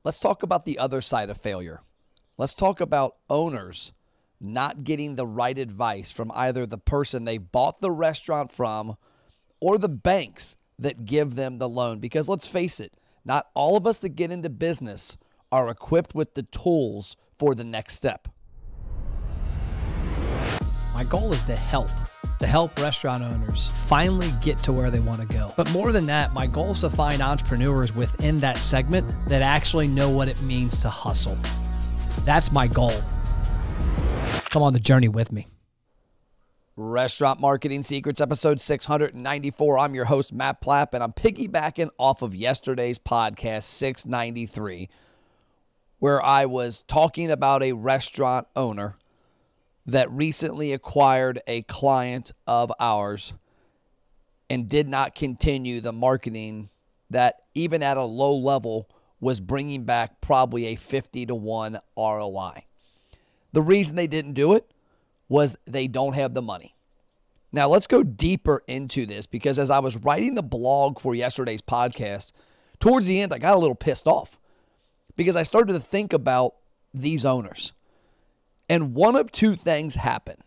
Let's talk about the other side of failure. Let's talk about owners not getting the right advice from either the person they bought the restaurant from or the banks that give them the loan. Because let's face it, not all of us that get into business are equipped with the tools for the next step. My goal is to help restaurant owners finally get to where they want to go. But more than that, my goal is to find entrepreneurs within that segment that actually know what it means to hustle. That's my goal. Come on the journey with me. Restaurant Marketing Secrets, episode 694. I'm your host, Matt Plapp, and I'm piggybacking off of yesterday's podcast, 693, where I was talking about a restaurant owner that recently acquired a client of ours and did not continue the marketing that, even at a low level, was bringing back probably a 50-to-1 ROI. The reason they didn't do it was they don't have the money. Now, let's go deeper into this, because as I was writing the blog for yesterday's podcast, towards the end, I got a little pissed off because I started to think about these owners. And one of two things happened.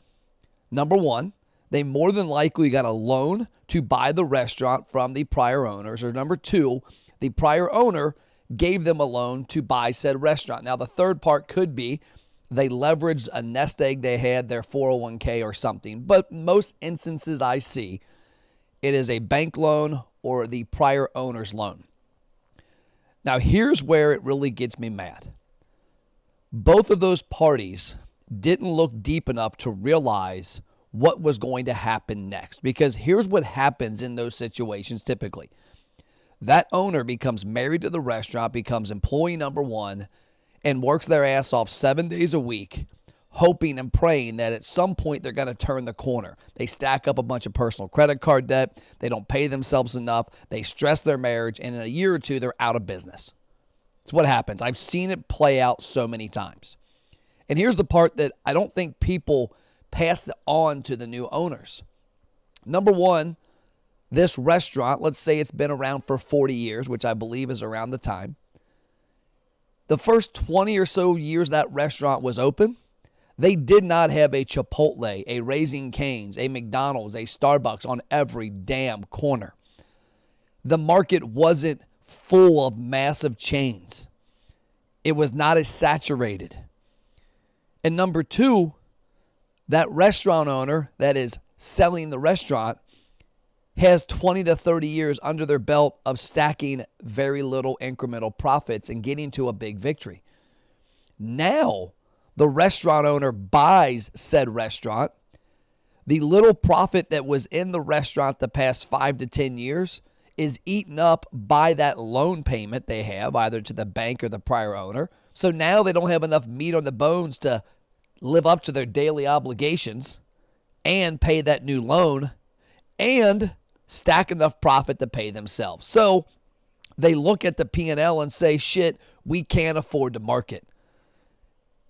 Number one, they more than likely got a loan to buy the restaurant from the prior owners. Or number two, the prior owner gave them a loan to buy said restaurant. Now, the third part could be they leveraged a nest egg they had, their 401k or something. But most instances I see, it is a bank loan or the prior owner's loan. Now, here's where it really gets me mad. Both of those parties didn't look deep enough to realize what was going to happen next. Because here's what happens in those situations typically. That owner becomes married to the restaurant, becomes employee number one, and works their ass off 7 days a week, hoping and praying that at some point they're going to turn the corner. They stack up a bunch of personal credit card debt. They don't pay themselves enough. They stress their marriage, and in a year or two, they're out of business. It's what happens. I've seen it play out so many times. And here's the part that I don't think people pass on to the new owners. Number one, this restaurant, let's say it's been around for 40 years, which I believe is around the time. The first 20 or so years that restaurant was open, they did not have a Chipotle, a Raising Cane's, a McDonald's, a Starbucks on every damn corner. The market wasn't full of massive chains. It was not as saturated. And number two, that restaurant owner that is selling the restaurant has 20 to 30 years under their belt of stacking very little incremental profits and getting to a big victory. Now, the restaurant owner buys said restaurant. The little profit that was in the restaurant the past 5 to 10 years is eaten up by that loan payment they have, either to the bank or the prior owner. So now they don't have enough meat on the bones to live up to their daily obligations and pay that new loan and stack enough profit to pay themselves. So they look at the P&L and say, shit, we can't afford to market.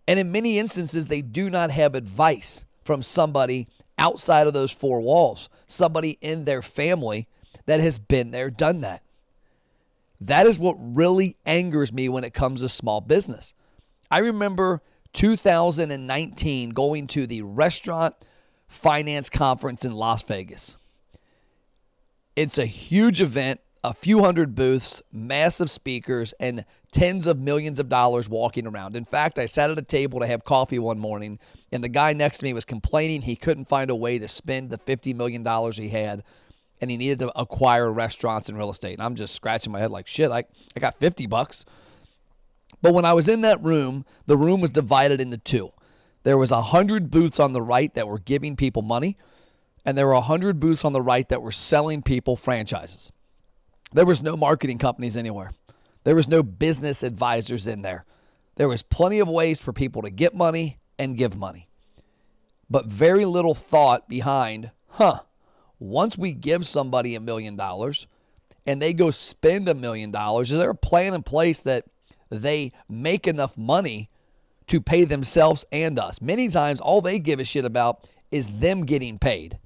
And in many instances, they do not have advice from somebody outside of those four walls, somebody in their family that has been there, done that. That is what really angers me when it comes to small business. I remember 2019 going to the Restaurant Finance Conference in Las Vegas. It's a huge event, a few hundred booths, massive speakers, and tens of millions of dollars walking around. In fact, I sat at a table to have coffee one morning, and the guy next to me was complaining he couldn't find a way to spend the $50 million he had, and he needed to acquire restaurants and real estate. And I'm just scratching my head like, shit, I got $50. But when I was in that room, the room was divided into two. There was 100 booths on the right that were giving people money, and there were 100 booths on the right that were selling people franchises. There was no marketing companies anywhere. There was no business advisors in there. There was plenty of ways for people to get money and give money. But very little thought behind, once we give somebody $1 million and they go spend $1 million, is there a plan in place that they make enough money to pay themselves and us? Many times, all they give a shit about is them getting paid,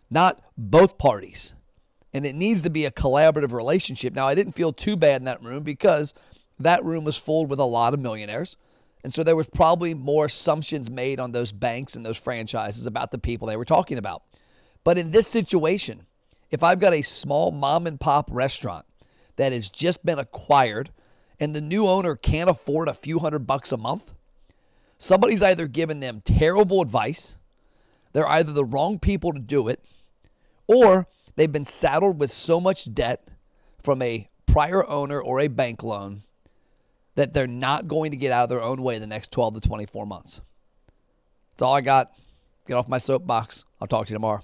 not both parties. And it needs to be a collaborative relationship. Now, I didn't feel too bad in that room because that room was full with a lot of millionaires. And so there was probably more assumptions made on those banks and those franchises about the people they were talking about. But in this situation, if I've got a small mom and pop restaurant that has just been acquired and the new owner can't afford a few $100 a month, somebody's either given them terrible advice, they're either the wrong people to do it, or they've been saddled with so much debt from a prior owner or a bank loan that they're not going to get out of their own way the next 12 to 24 months. That's all I got. Get off my soapbox. I'll talk to you tomorrow.